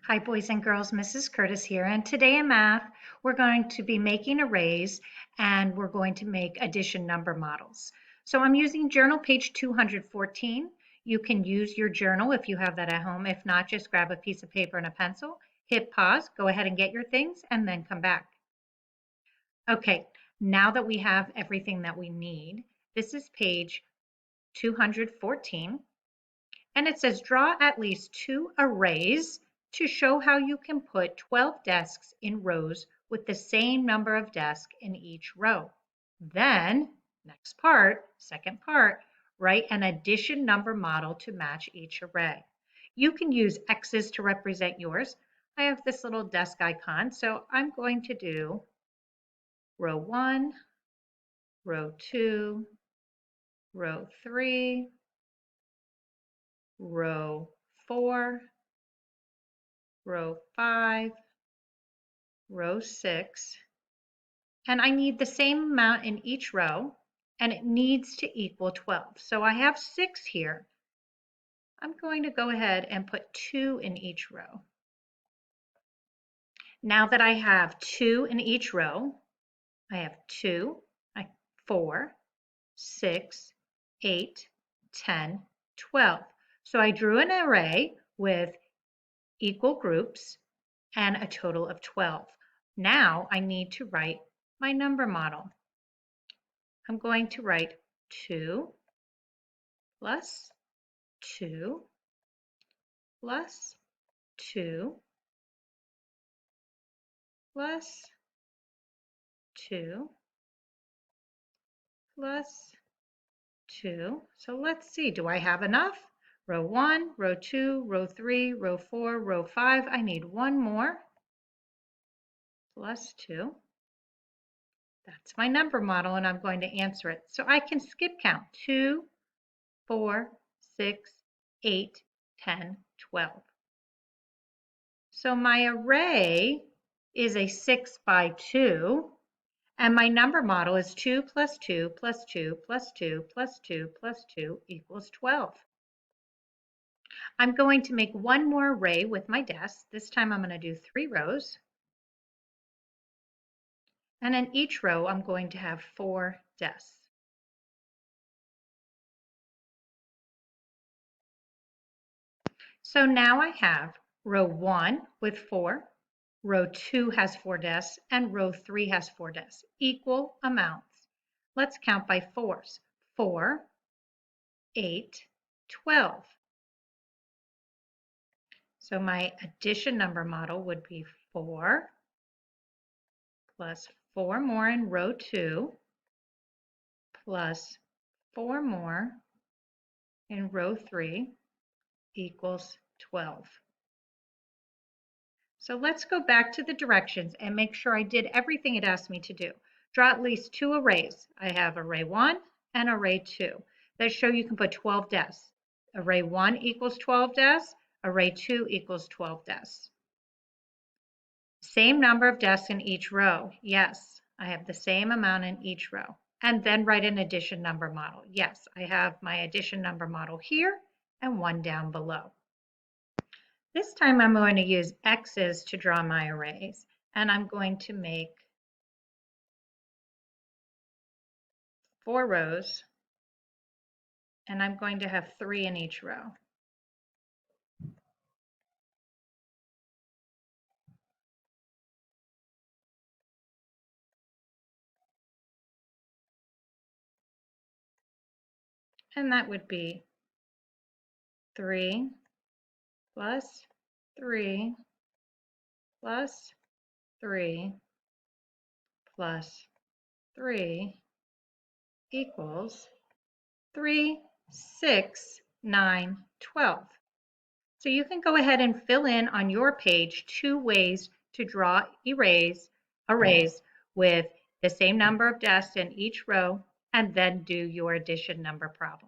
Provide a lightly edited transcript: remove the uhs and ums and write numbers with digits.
Hi, boys and girls. Mrs. Curtis here. And today in math, we're going to be making arrays and we're going to make addition number models. So I'm using journal page 214. You can use your journal if you have that at home. If not, just grab a piece of paper and a pencil, hit pause, go ahead and get your things, and then come back. Okay, now that we have everything that we need, this is page 214. And it says draw at least 2 arrays to show how you can put 12 desks in rows with the same number of desks in each row. Then, next part, second part, write an addition number model to match each array. You can use X's to represent yours. I have this little desk icon, so I'm going to do row 1, row 2, row 3, row 4, row 5, row 6, and I need the same amount in each row, and it needs to equal 12. So I have 6 here. I'm going to go ahead and put 2 in each row. Now that I have 2 in each row, I have 2, 4, 6, 8, 10, 12. So I drew an array with equal groups and a total of 12. Now I need to write my number model. I'm going to write 2 plus 2 plus 2 plus 2 plus 2. So let's see, do I have enough? Row 1, row 2, row 3, row 4, row 5. I need one more. Plus 2. That's my number model, and I'm going to answer it. So I can skip count 2, 4, 6, 8, 10, 12. So my array is a 6 by 2, and my number model is 2 plus 2 plus 2 plus 2 plus 2 plus 2 equals 12. I'm going to make one more array with my desks. This time I'm going to do 3 rows. And in each row, I'm going to have 4 desks. So now I have row 1 with 4, row 2 has 4 desks, and row 3 has 4 desks, equal amounts. Let's count by fours. 4, 8, 12. So my addition number model would be 4 plus 4 more in row 2 plus 4 more in row 3 equals 12. So let's go back to the directions and make sure I did everything it asked me to do. Draw at least 2 arrays. I have array 1 and array 2 that show you can put 12 desks. Array 1 equals 12 desks. Array 2 equals 12 desks. Same number of desks in each row. Yes, I have the same amount in each row. And then write an addition number model. Yes, I have my addition number model here and one down below. This time I'm going to use X's to draw my arrays, and I'm going to make 4 rows, and I'm going to have 3 in each row. And that would be 3 plus 3 plus 3 plus 3 equals 3, 6, 9, 12. So you can go ahead and fill in on your page 2 ways to draw arrays with the same number of desks in each row, and then do your addition number problem.